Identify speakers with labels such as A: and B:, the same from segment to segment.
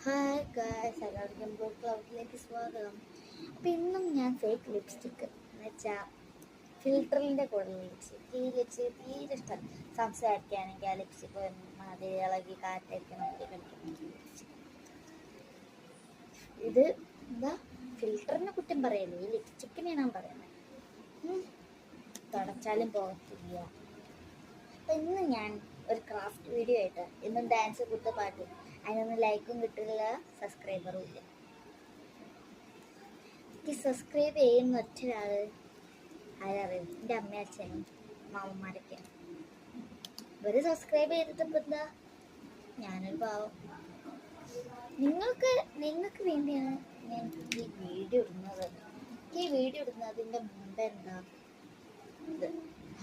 A: Hi guys, എല്ലാവർക്കും blue ക്ലൗഡിലേക്ക് സ്വാഗതം. അപ്പം ഇന്നും ഞാൻ ഫേക്ക് ലിപ്സ്റ്റിക്ക് എന്ന് വെച്ചാൽ ഫിൽറ്ററിൻ്റെ കൂടെ ലിപ്സ്റ്റിക്ക് തീരെ ഇഷ്ടം. സംസാരിക്കുകയാണെങ്കിൽ ആ ലിപ്സ്റ്റിക്ക് മാതിരി ഇളകി കാറ്റടിക്കാൻ വേണ്ടി കളിക്കുന്ന ലിപ്സ്റ്റിക്ക്. ഇത് എന്താ ഫിൽറ്ററിനെ കുറ്റം പറയല്ലേ, ഈ ലിപ്സ്റ്റിക്കിനെ ഞാൻ പറയുന്നത്. തുടച്ചാലും പോകത്തില്ല. അപ്പം ഇന്ന് ഞാൻ ഒരു ക്രാഫ്റ്റ് വീഡിയോ ആയിട്ട് ഇന്നും ഡാൻസ് കുത്തുപാട്ട്, അതിനൊന്നും ലൈക്കും കിട്ടില്ല, സബ്സ്ക്രൈബറും ഇല്ല. എനിക്ക് സബ്സ്ക്രൈബ് ചെയ്യുന്ന ഒറ്റൊരാൾ ആരറിയും, എൻ്റെ അമ്മ അച്ഛനും മാമന്മാരൊക്കെ. ഇവർ സബ്സ്ക്രൈബ് ചെയ്തിട്ടിപ്പോൾ എന്താ, ഞാനൊരു പാവം. നിങ്ങൾക്ക് വേണ്ടിയാണ് ഞാൻ ഈ വീഡിയോ ഇടുന്നത്. ഈ വീഡിയോ ഇടുന്നതിൻ്റെ മുമ്പ് എന്താ ഇത്,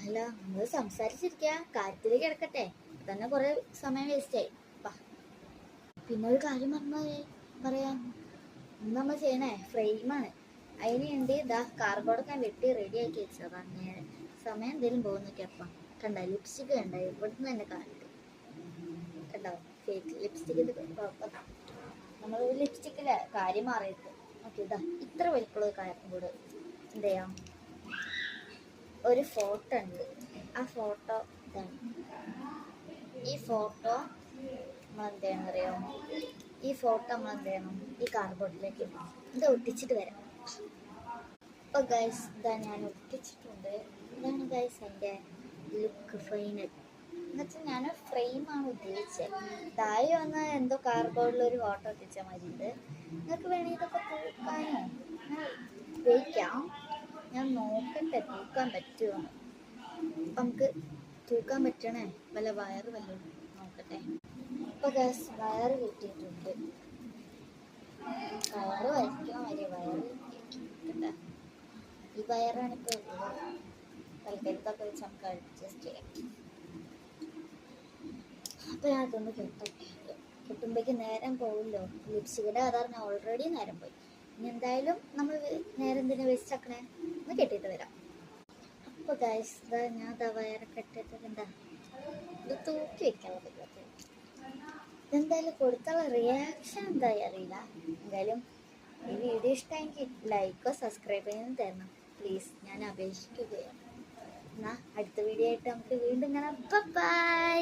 A: അല്ല നമ്മൾ സംസാരിച്ചിരിക്കുക, കാര്യത്തിലേക്ക് കിടക്കട്ടെ. തന്നെ കുറേ സമയം വേസ്റ്റായി. പിന്നെ ഒരു കാര്യം പറയാൻ നമ്മൾ ചെയ്യണേ ഫ്രെയിമാണ്. അതിന് വേണ്ടി ഇതാ കാർബോർഡൊക്കെ വെട്ടി റെഡി ആക്കി വെച്ചതാണ്. നേരെ സമയം എന്തെങ്കിലും പോകുന്നൊക്കെ അപ്പം കണ്ട ലിപ്സ്റ്റിക്ക് കണ്ട ഇവിടുന്ന് തന്നെ കാണിട്ട് കണ്ടോ, ഫേക്ക് ലിപ്സ്റ്റിക്കിൻ്റെ കുഴപ്പം. നമ്മൾ ലിപ്സ്റ്റിക്കിലെ കാര്യം മാറിയിട്ട് ഓക്കെ. ഇതാ ഇത്ര വലിപ്പമുള്ള കാര്യം കൂടെ എന്ത് ചെയ്യാം, ഒരു ഫോട്ടോ ഉണ്ട്. ആ ഫോട്ടോ ഇതാണ്. ഈ ഫോട്ടോ നമ്മളെന്ത് ചെയ്യണം അറിയാം, ഈ ഫോട്ടോ നമ്മൾ എന്ത് ചെയ്യണം, ഈ കാർഡ്ബോർഡിലേക്ക് ഇത് ഒട്ടിച്ചിട്ട് വരാം. അപ്പോൾ ഗൈസ് ഇതാ ഞാൻ ഒട്ടിച്ചിട്ടുണ്ട്. ഇതാണ് ഗൈസ് എൻ്റെ ലുക്ക് ഫൈനൽ. എന്നുവെച്ചാൽ ഞാൻ ഫ്രെയിമാണ് ഉദ്ദേശിച്ചത്. താഴെ വന്ന് എന്തോ കാർഡ്ബോർഡിലൊരു ഫോട്ടോ ഒട്ടിച്ച മാതിരി ഉണ്ട്. നിങ്ങൾക്ക് വേണമെങ്കിൽ ഇതൊക്കെ തൂക്കാനോ ഉപയോഗിക്കാം. ഞാൻ നോക്കട്ടെ തൂക്കാൻ പറ്റുമോ. നമുക്ക് തൂക്കാൻ പറ്റണേ വല്ല വയറ് വല്ലതും നോക്കട്ടെ. ഇപ്പോൾ ഗ്യാസ് വയറ് കിട്ടിയിട്ടുണ്ട്. വയറ് വരയ്ക്കാൻ മതി, വയറ് കിട്ടട്ടെ. ഈ വയറാണിപ്പോൾ തൽക്കാലത്തൊക്കെ വെച്ച് നമുക്ക് അഡ്ജസ്റ്റ് ചെയ്യാം. അപ്പോൾ ഞാൻ അതൊന്ന് കെട്ടട്ടെ. കെട്ടുമ്പോഴേക്ക് നേരം പോവില്ലോ. ലിപ്സ്റ്റിക്കിൻ്റെ ആധാറിന് ഓൾറെഡി നേരം പോയി. ഇനി എന്തായാലും നമ്മൾ നേരം എന്തിനാ വേസ്റ്റ് ആക്കണേ, ഒന്ന് കെട്ടിയിട്ട് വരാം. അപ്പോൾ ഗൈസ് ഇതാ ഞാൻ വയറൊക്കെ ഇട്ടിട്ട് എന്താ ഇത് തൂക്കി വെക്കാനുള്ള പരിപാടി. ഇതെന്തായാലും കൊടുത്തുള്ള റിയാക്ഷൻ എന്തായി അറിയില്ല. എന്തായാലും ഈ വീഡിയോ ഇഷ്ടമെങ്കിൽ ലൈക്കോ സബ്സ്ക്രൈബ് ചെയ്യാൻ തരണം പ്ലീസ്, ഞാൻ അപേക്ഷിക്കുകയാണ്. എന്നാൽ അടുത്ത വീഡിയോ ആയിട്ട് നമുക്ക് വീണ്ടും കാണാം. ബൈ.